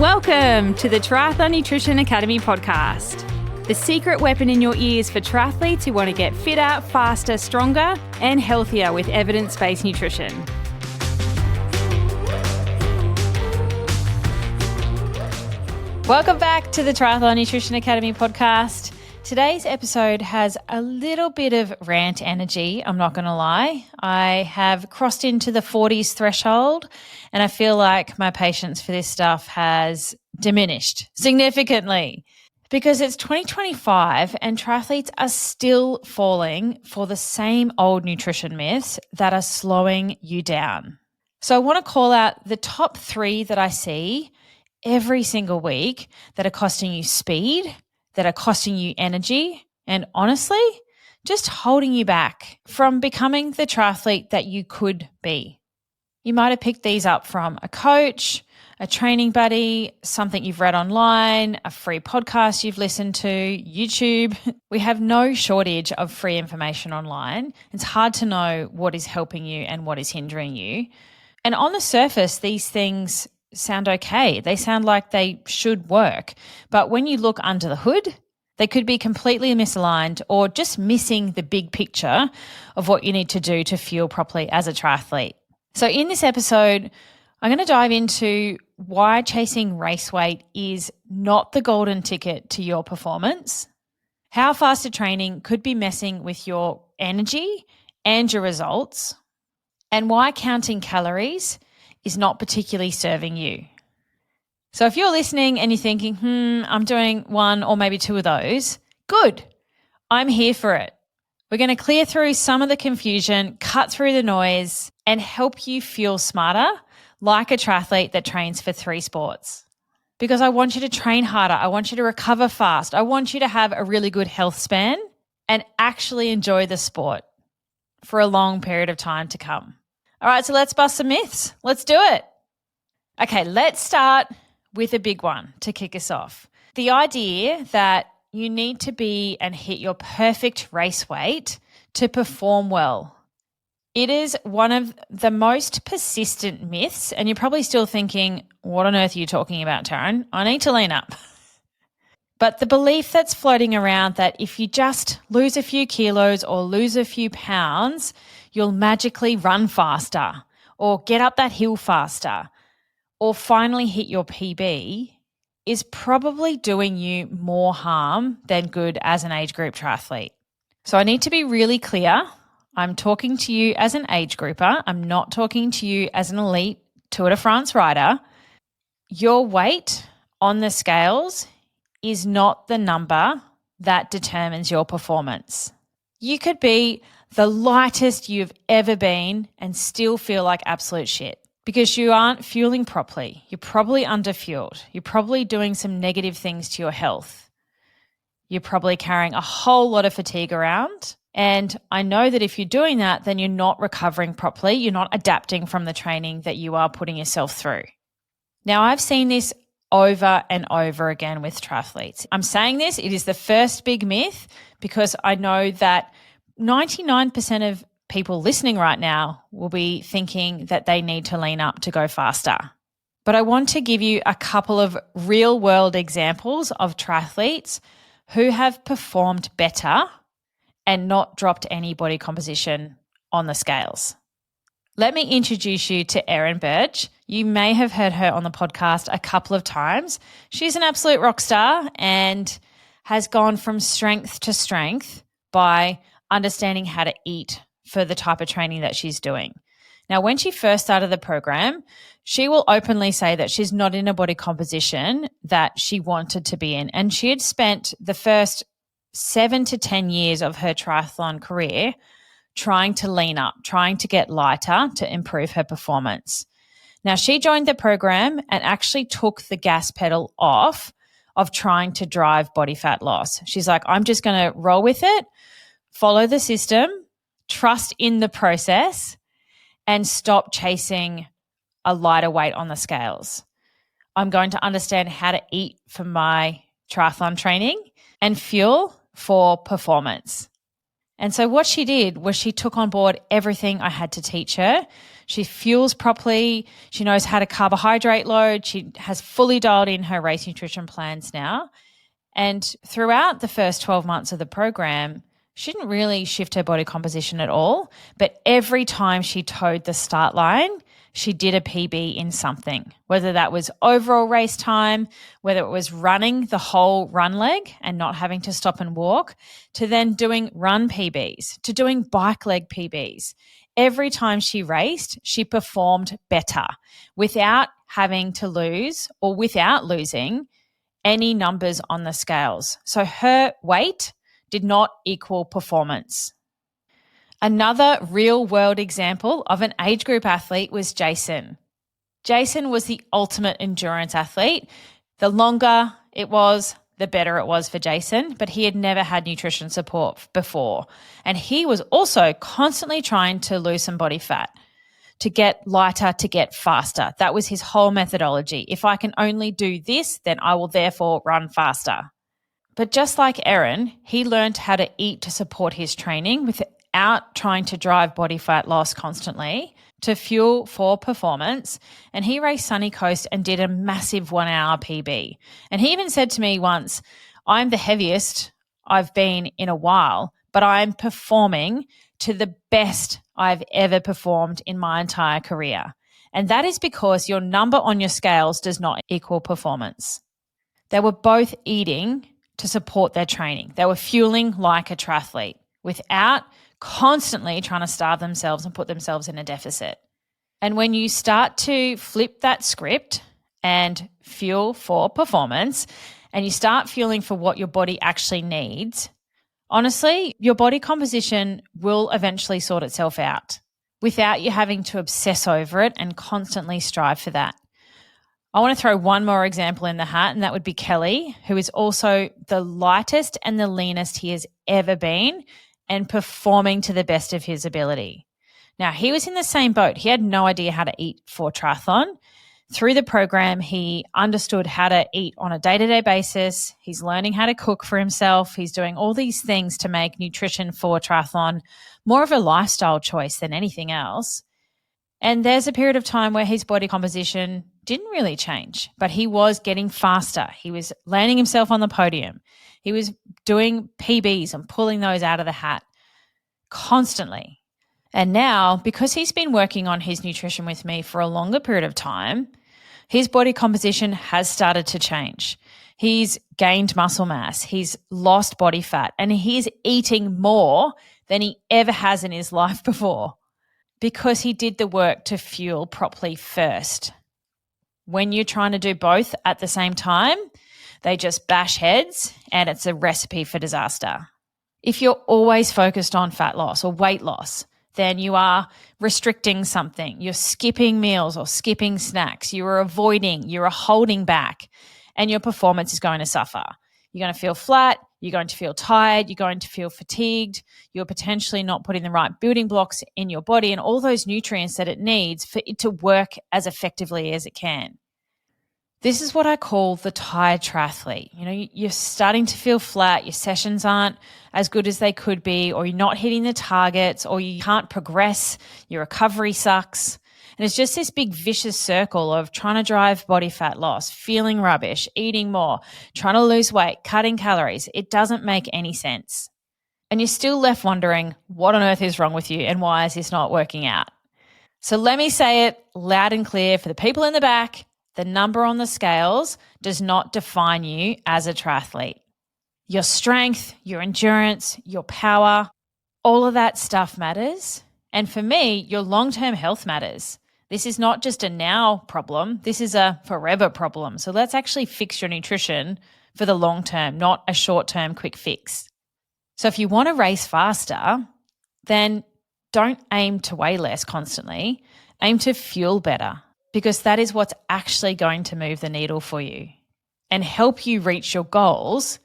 Welcome to the Triathlon Nutrition Academy podcast, the secret weapon in your ears for triathletes who want to get fitter, faster, stronger, and healthier with evidence-based nutrition. Welcome back to the Triathlon Nutrition Academy podcast. Today's episode has a little bit of rant energy, I'm not going to lie. I have crossed into the 40s threshold and I feel like my patience for this stuff has diminished significantly because it's 2025 and triathletes are still falling for the same old nutrition myths that are slowing you down. So I want to call out the top 3 that I see every single week that are costing you speed, that are costing you energy, and honestly, just holding you back from becoming the triathlete that you could be. You might have picked these up from a coach, a training buddy, something you've read online, a free podcast you've listened to, YouTube. We have no shortage of free information online. It's hard to know what is helping you and what is hindering you. And on the surface, these things sound okay. They sound like they should work. But when you look under the hood, they could be completely misaligned or just missing the big picture of what you need to do to fuel properly as a triathlete. So in this episode, I'm going to dive into why chasing race weight is not the golden ticket to your performance, how faster training could be messing with your energy and your results, and why counting calories is not particularly serving you. So if you're listening and you're thinking, I'm doing 1 or maybe 2 of those, good. I'm here for it. We're going to clear through some of the confusion, cut through the noise, and help you feel smarter like a triathlete that trains for 3 sports. Because I want you to train harder. I want you to recover fast. I want you to have a really good health span and actually enjoy the sport for a long period of time to come. All right, so let's bust some myths. Let's do it. Okay, let's start with a big one to kick us off. The idea that you need to be and hit your perfect race weight to perform well. It is one of the most persistent myths, and you're probably still thinking, what on earth are you talking about, TARYN? I need to lean up. But the belief that's floating around that if you just lose a few kilos or lose a few pounds, you'll magically run faster or get up that hill faster or finally hit your PB is probably doing you more harm than good as an age group triathlete. So I need to be really clear. I'm talking to you as an age grouper. I'm not talking to you as an elite Tour de France rider. Your weight on the scales is not the number that determines your performance. You could be the lightest you've ever been and still feel like absolute shit because you aren't fueling properly. You're probably underfueled. You're probably doing some negative things to your health. You're probably carrying a whole lot of fatigue around. And I know that if you're doing that, then you're not recovering properly. You're not adapting from the training that you are putting yourself through. Now, I've seen this over and over again with triathletes. I'm saying this, it is the first big myth because I know that 99% of people listening right now will be thinking that they need to lean up to go faster. But I want to give you a couple of real world examples of triathletes who have performed better and not dropped any body composition on the scales. Let me introduce you to Erin Birch. You may have heard her on the podcast a couple of times. She's an absolute rock star and has gone from strength to strength by understanding how to eat for the type of training that she's doing. Now, when she first started the program, she will openly say that she's not in a body composition that she wanted to be in. And she had spent the first 7 to 10 years of her triathlon career trying to lean up, trying to get lighter to improve her performance. Now, she joined the program and actually took the gas pedal off of trying to drive body fat loss. She's like, I'm just going to roll with it, follow the system, trust in the process, and stop chasing a lighter weight on the scales. I'm going to understand how to eat for my triathlon training and fuel for performance. And so what she did was she took on board everything I had to teach her. She fuels properly. She knows how to carbohydrate load. She has fully dialed in her race nutrition plans now. And throughout the first 12 months of the program, she didn't really shift her body composition at all. But every time she toed the start line, she did a PB in something, whether that was overall race time, whether it was running the whole run leg and not having to stop and walk, to then doing run PBs, to doing bike leg PBs. Every time she raced, she performed better without having to lose or without losing any numbers on the scales. So her weight did not equal performance. Another real world example of an age group athlete was Jason. Jason was the ultimate endurance athlete. The longer it was, the better it was for Jason, but he had never had nutrition support before. And he was also constantly trying to lose some body fat, to get lighter, to get faster. That was his whole methodology. If I can only do this, then I will therefore run faster. But just like Erin, he learned how to eat to support his training without trying to drive body fat loss constantly to fuel for performance. And he raced Sunny Coast and did a massive 1 hour PB. And he even said to me once, I'm the heaviest I've been in a while, but I'm performing to the best I've ever performed in my entire career. And that is because your number on your scales does not equal performance. They were both eating to support their training. They were fueling like a triathlete without constantly trying to starve themselves and put themselves in a deficit. And when you start to flip that script and fuel for performance, and you start fueling for what your body actually needs, honestly, your body composition will eventually sort itself out without you having to obsess over it and constantly strive for that. I want to throw one more example in the hat, and that would be Kelly, who is also the lightest and the leanest he has ever been and performing to the best of his ability. Now, he was in the same boat. He had no idea how to eat for triathlon. Through the program, he understood how to eat on a day-to-day basis. He's learning how to cook for himself. He's doing all these things to make nutrition for triathlon more of a lifestyle choice than anything else. And there's a period of time where his body composition didn't really change, but he was getting faster. He was landing himself on the podium. He was doing PBs and pulling those out of the hat constantly. And now, because he's been working on his nutrition with me for a longer period of time, his body composition has started to change. He's gained muscle mass. He's lost body fat, and he's eating more than he ever has in his life before because he did the work to fuel properly first. When you're trying to do both at the same time, they just bash heads, and it's a recipe for disaster. If you're always focused on fat loss or weight loss, then you are restricting something. You're skipping meals or skipping snacks. You are avoiding, you are holding back, and your performance is going to suffer. You're going to feel flat. You're going to feel tired. You're going to feel fatigued. You're potentially not putting the right building blocks in your body and all those nutrients that it needs for it to work as effectively as it can. This is what I call the tired triathlete. You know, you're starting to feel flat. Your sessions aren't as good as they could be, or you're not hitting the targets, or you can't progress. Your recovery sucks. And it's just this big vicious circle of trying to drive body fat loss, feeling rubbish, eating more, trying to lose weight, cutting calories. It doesn't make any sense. And you're still left wondering, what on earth is wrong with you and why is this not working out? So let me say it loud and clear for the people in the back. The number on the scales does not define you as a triathlete. Your strength, your endurance, your power, all of that stuff matters. And for me, your long-term health matters. This is not just a now problem. This is a forever problem. So let's actually fix your nutrition for the long term, not a short-term quick fix. So if you want to race faster, then don't aim to weigh less constantly. Aim to fuel better, because that is what's actually going to move the needle for you and help you reach your goals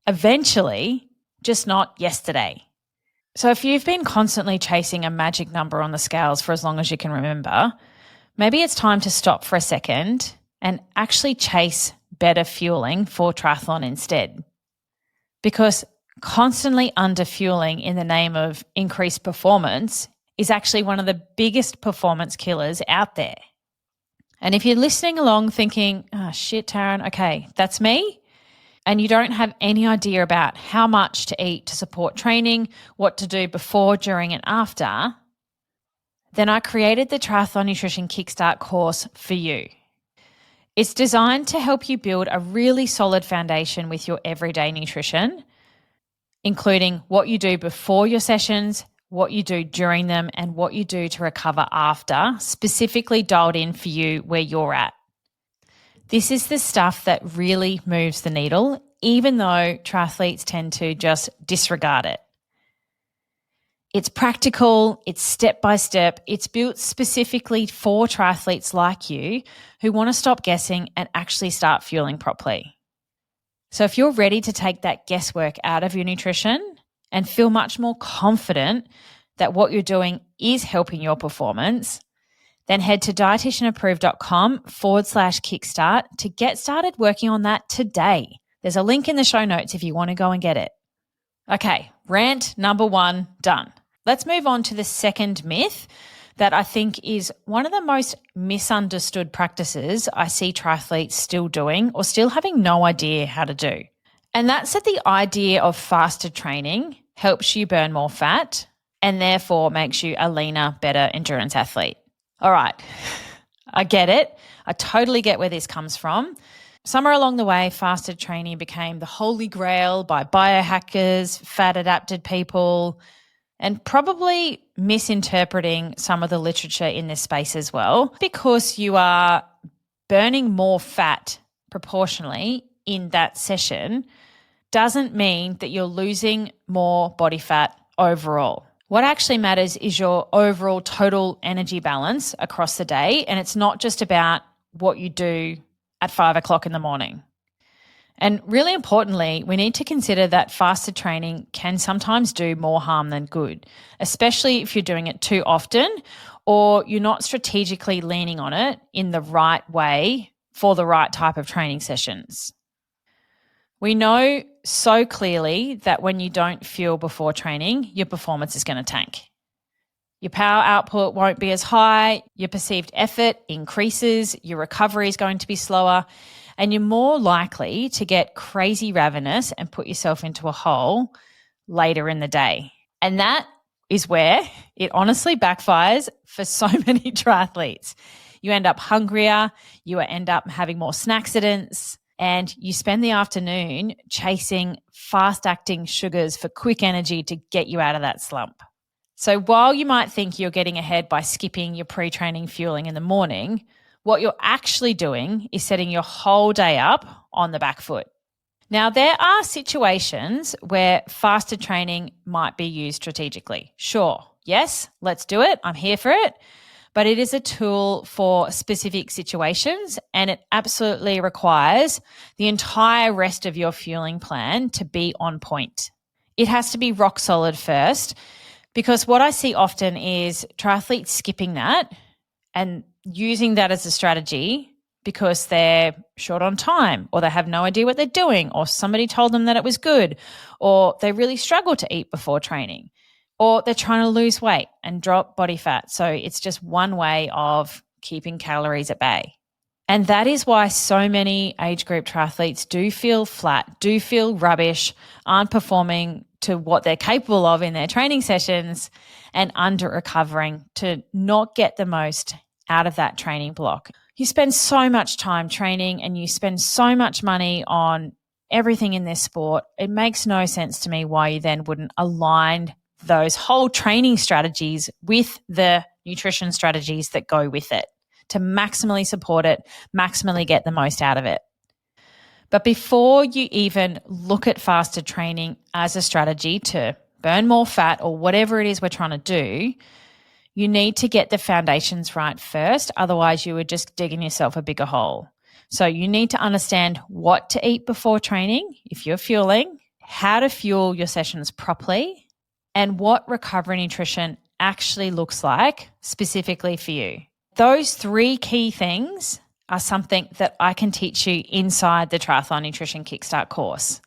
eventually, just not yesterday. So if you've been constantly chasing a magic number on the scales for as long as you can remember, maybe it's time to stop for a second and actually chase better fueling for triathlon instead. Because constantly underfueling in the name of increased performance is actually one of the biggest performance killers out there. And if you're listening along thinking, oh, shit, TARYN, okay, that's me, and you don't have any idea about how much to eat to support training, what to do before, during, and after, then I created the Triathlon Nutrition Kickstart course for you. It's designed to help you build a really solid foundation with your everyday nutrition, including what you do before your sessions, what you do during them, and what you do to recover after, specifically dialed in for you where you're at. This is the stuff that really moves the needle, even though triathletes tend to just disregard it. It's practical, it's step by step, it's built specifically for triathletes like you who want to stop guessing and actually start fueling properly. So if you're ready to take that guesswork out of your nutrition and feel much more confident that what you're doing is helping your performance, then head to dietitianapproved.com/kickstart to get started working on that today. There's a link in the show notes if you want to go and get it. Okay, rant number 1 done. Let's move on to the second myth that I think is one of the most misunderstood practices I see triathletes still doing or still having no idea how to do. And that's that the idea of fasted training helps you burn more fat and therefore makes you a leaner, better endurance athlete. All right, I get it. I totally get where this comes from. Somewhere along the way, fasted training became the holy grail by biohackers, fat-adapted people, and probably misinterpreting some of the literature in this space as well, because you are burning more fat proportionally in that session doesn't mean that you're losing more body fat overall. What actually matters is your overall total energy balance across the day, and it's not just about what you do at 5 o'clock in the morning. And really importantly, we need to consider that fasted training can sometimes do more harm than good, especially if you're doing it too often or you're not strategically leaning on it in the right way for the right type of training sessions. We know so clearly that when you don't fuel before training, your performance is going to tank. Your power output won't be as high, your perceived effort increases, your recovery is going to be slower, and you're more likely to get crazy ravenous and put yourself into a hole later in the day. And that is where it honestly backfires for so many triathletes. You end up hungrier, you end up having more snack accidents, and you spend the afternoon chasing fast-acting sugars for quick energy to get you out of that slump. So while you might think you're getting ahead by skipping your pre-training fueling in the morning, what you're actually doing is setting your whole day up on the back foot. Now, there are situations where fasted training might be used strategically. Sure, yes, let's do it. I'm here for it. But it is a tool for specific situations, and it absolutely requires the entire rest of your fueling plan to be on point. It has to be rock solid first, because what I see often is triathletes skipping that and using that as a strategy because they're short on time, or they have no idea what they're doing, or somebody told them that it was good, or they really struggle to eat before training, or they're trying to lose weight and drop body fat. So it's just one way of keeping calories at bay. And that is why so many age group triathletes do feel flat, do feel rubbish, aren't performing to what they're capable of in their training sessions, and under recovering to not get the most out of that training block. You spend so much time training and you spend so much money on everything in this sport. It makes no sense to me why you then wouldn't align those whole training strategies with the nutrition strategies that go with it to maximally support it, maximally get the most out of it. But before you even look at fasted training as a strategy to burn more fat or whatever it is we're trying to do, you need to get the foundations right first. Otherwise, you are just digging yourself a bigger hole. So you need to understand what to eat before training if you're fueling, how to fuel your sessions properly, and what recovery nutrition actually looks like specifically for you. Those 3 key things are something that I can teach you inside the Triathlon Nutrition Kickstart course.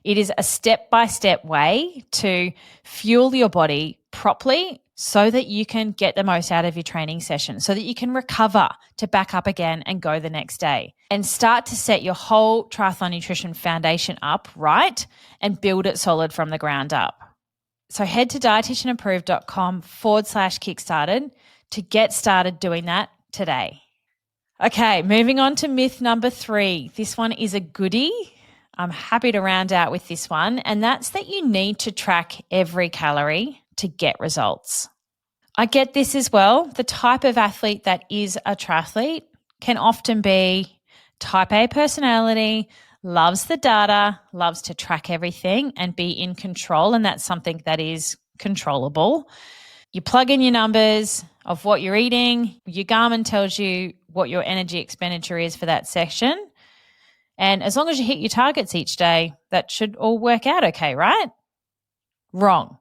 It is a step-by-step way to fuel your body properly so that you can get the most out of your training session, so that you can recover to back up again and go the next day and start to set your whole triathlon nutrition foundation up right and build it solid from the ground up. So head to dietitianapproved.com/kickstarted to get started doing that today. Okay, moving on to myth number 3. This one is a goodie. I'm happy to round out with this one, and that's that you need to track every calorie to get results. I get this as well. The type of athlete that is a triathlete can often be type A personality, loves the data, loves to track everything and be in control, and that's something that is controllable. You plug in your numbers of what you're eating, your Garmin tells you what your energy expenditure is for that session, and as long as you hit your targets each day, that should all work out okay, right? Wrong.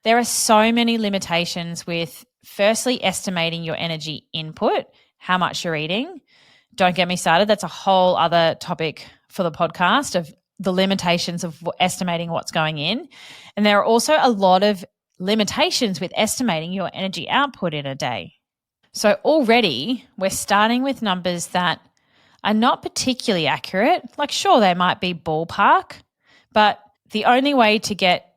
There are so many limitations with firstly estimating your energy input, how much you're eating. Don't get me started. That's a whole other topic for the podcast of the limitations of estimating what's going in. And there are also a lot of limitations with estimating your energy output in a day. So already we're starting with numbers that are not particularly accurate. Like, sure, they might be ballpark, but the only way to get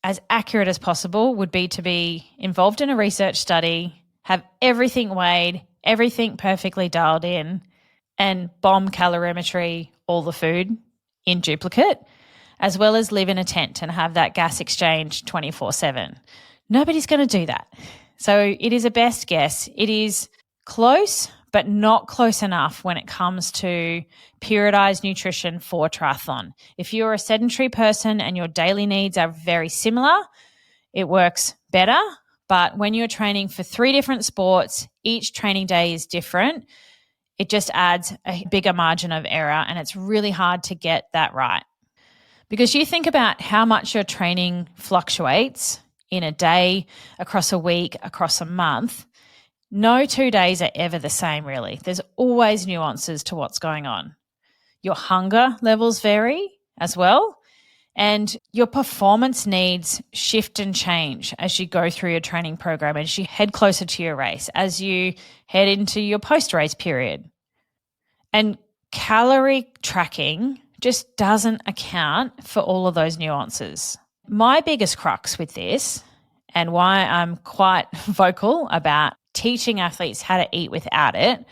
as accurate as possible would be to be involved in a research study, have everything weighed, everything perfectly dialed in, and bomb calorimetry all the food in duplicate, as well as live in a tent and have that gas exchange 24/7. Nobody's going to do that. So it is a best guess. It is close, but not close enough when it comes to periodized nutrition for triathlon. If you're a sedentary person and your daily needs are very similar, it works better. But when you're training for 3 different sports, each training day is different, it just adds a bigger margin of error, and it's really hard to get that right. Because you think about how much your training fluctuates in a day, across a week, across a month. No 2 days are ever the same, really. There's always nuances to what's going on. Your hunger levels vary as well, and your performance needs shift and change as you go through your training program, as you head closer to your race, as you head into your post-race period. And calorie tracking just doesn't account for all of those nuances. My biggest crux with this, and why I'm quite vocal about teaching athletes how to eat without it,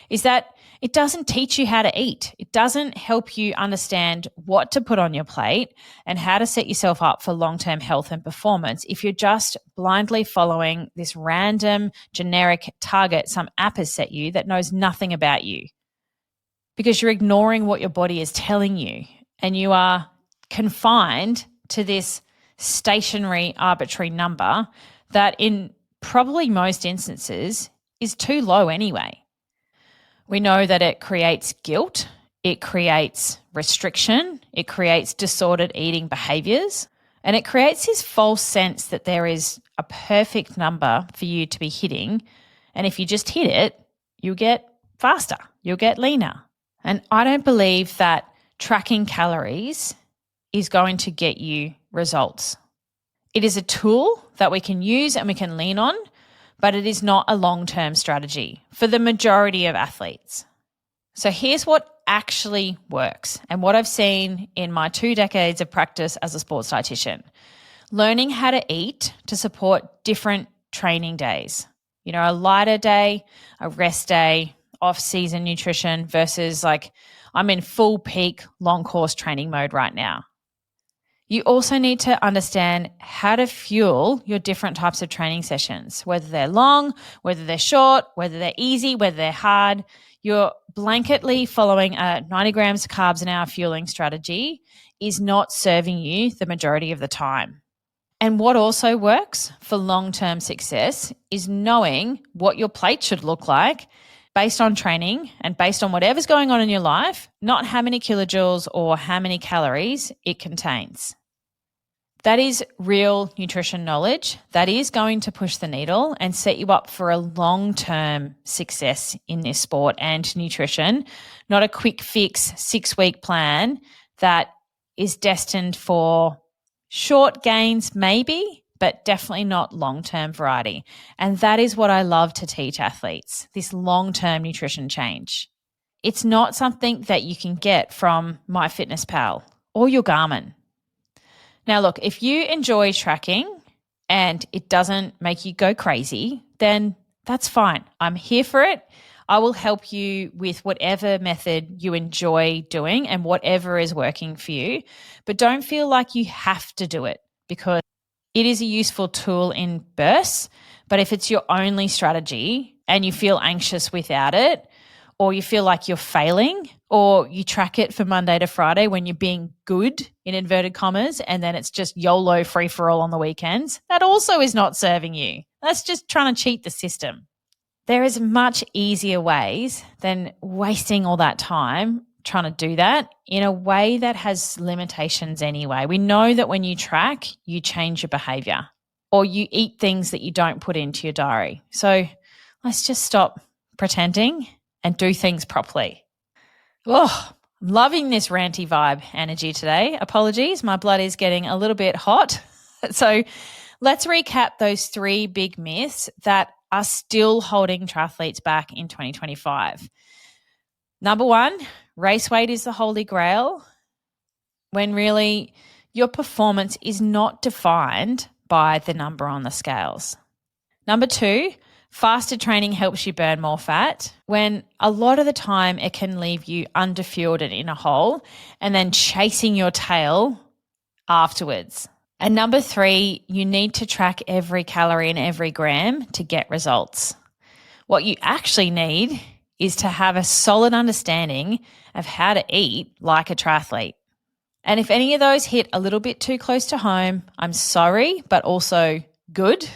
is that it doesn't teach you how to eat. It doesn't help you understand what to put on your plate and how to set yourself up for long-term health and performance if you're just blindly following this random generic target some app has set you that knows nothing about you. Because you're ignoring what your body is telling you, and you are confined to this stationary, arbitrary number that in probably most instances is too low anyway. We know that it creates guilt, it creates restriction, it creates disordered eating behaviors, and it creates this false sense that there is a perfect number for you to be hitting, and if you just hit it, you'll get faster, you'll get leaner. And I don't believe that tracking calories is going to get you results. It is a tool that we can use and we can lean on, but it is not a long-term strategy for the majority of athletes. So here's what actually works and what I've seen in my 2 decades of practice as a sports dietitian. Learning how to eat to support different training days. You know, a lighter day, a rest day, off-season nutrition versus like I'm in full peak long course training mode right now. You also need to understand how to fuel your different types of training sessions, whether they're long, whether they're short, whether they're easy, whether they're hard. You're blanketly following a 90 grams of carbs an hour fueling strategy is not serving you the majority of the time. And what also works for long-term success is knowing what your plate should look like based on training and based on whatever's going on in your life, not how many kilojoules or how many calories it contains. That is real nutrition knowledge that is going to push the needle and set you up for a long-term success in this sport and nutrition, not a quick fix 6-week plan that is destined for short gains maybe, but definitely not long-term variety. And that is what I love to teach athletes, this long-term nutrition change. It's not something that you can get from MyFitnessPal or your Garmin. Now, look, if you enjoy tracking and it doesn't make you go crazy, then that's fine. I'm here for it. I will help you with whatever method you enjoy doing and whatever is working for you. But don't feel like you have to do it, because it is a useful tool in bursts. But if it's your only strategy and you feel anxious without it, or you feel like you're failing, or you track it for Monday to Friday when you're being good, in inverted commas, and then it's just YOLO free for all on the weekends, that also is not serving you. That's just trying to cheat the system. There is much easier ways than wasting all that time trying to do that in a way that has limitations anyway. We know that when you track, you change your behavior, or you eat things that you don't put into your diary. So let's just stop pretending and do things properly. Oh, I'm loving this ranty vibe energy today. Apologies, my blood is getting a little bit hot. So let's recap those 3 big myths that are still holding triathletes back in 2025. Number 1, race weight is the holy grail, when really your performance is not defined by the number on the scales. Number 2, faster training helps you burn more fat, when a lot of the time it can leave you underfueled and in a hole and then chasing your tail afterwards. And number 3, you need to track every calorie and every gram to get results. What you actually need is to have a solid understanding of how to eat like a triathlete. And if any of those hit a little bit too close to home, I'm sorry, but also good.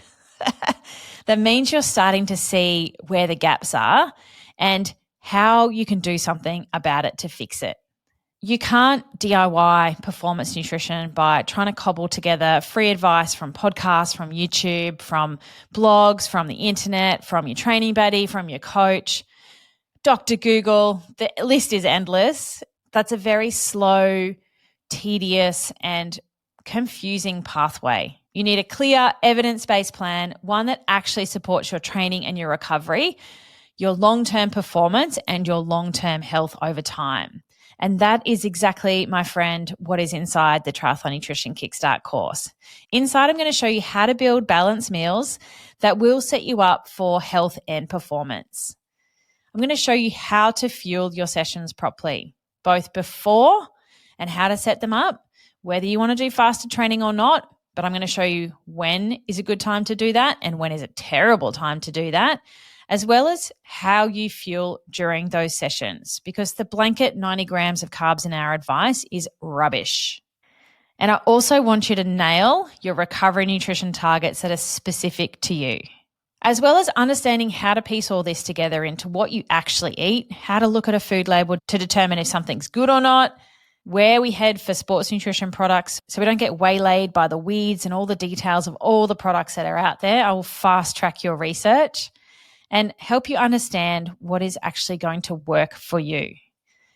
That means you're starting to see where the gaps are and how you can do something about it to fix it. You can't DIY performance nutrition by trying to cobble together free advice from podcasts, from YouTube, from blogs, from the internet, from your training buddy, from your coach, Dr. Google. The list is endless. That's a very slow, tedious, and confusing pathway. You need a clear, evidence-based plan, one that actually supports your training and your recovery, your long-term performance, and your long-term health over time. And that is exactly, my friend, what is inside the Triathlon Nutrition Kickstart course. Inside, I'm going to show you how to build balanced meals that will set you up for health and performance. I'm going to show you how to fuel your sessions properly, both before and how to set them up, whether you want to do faster training or not. But I'm going to show you when is a good time to do that and when is a terrible time to do that, as well as how you fuel during those sessions, because the blanket 90 grams of carbs an hour advice is rubbish. And I also want you to nail your recovery nutrition targets that are specific to you, as well as understanding how to piece all this together into what you actually eat, how to look at a food label to determine if something's good or not, where we head for sports nutrition products so we don't get waylaid by the weeds and all the details of all the products that are out there. I will fast track your research and help you understand what is actually going to work for you.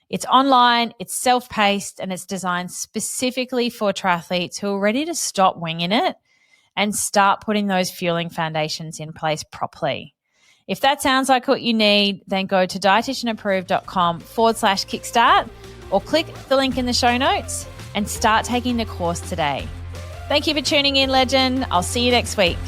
It's online, it's self-paced, and it's designed specifically for triathletes who are ready to stop winging it and start putting those fueling foundations in place properly. If that sounds like what you need, then go to dietitianapproved.com/kickstart or click the link in the show notes and start taking the course today. Thank you for tuning in, legend. I'll see you next week.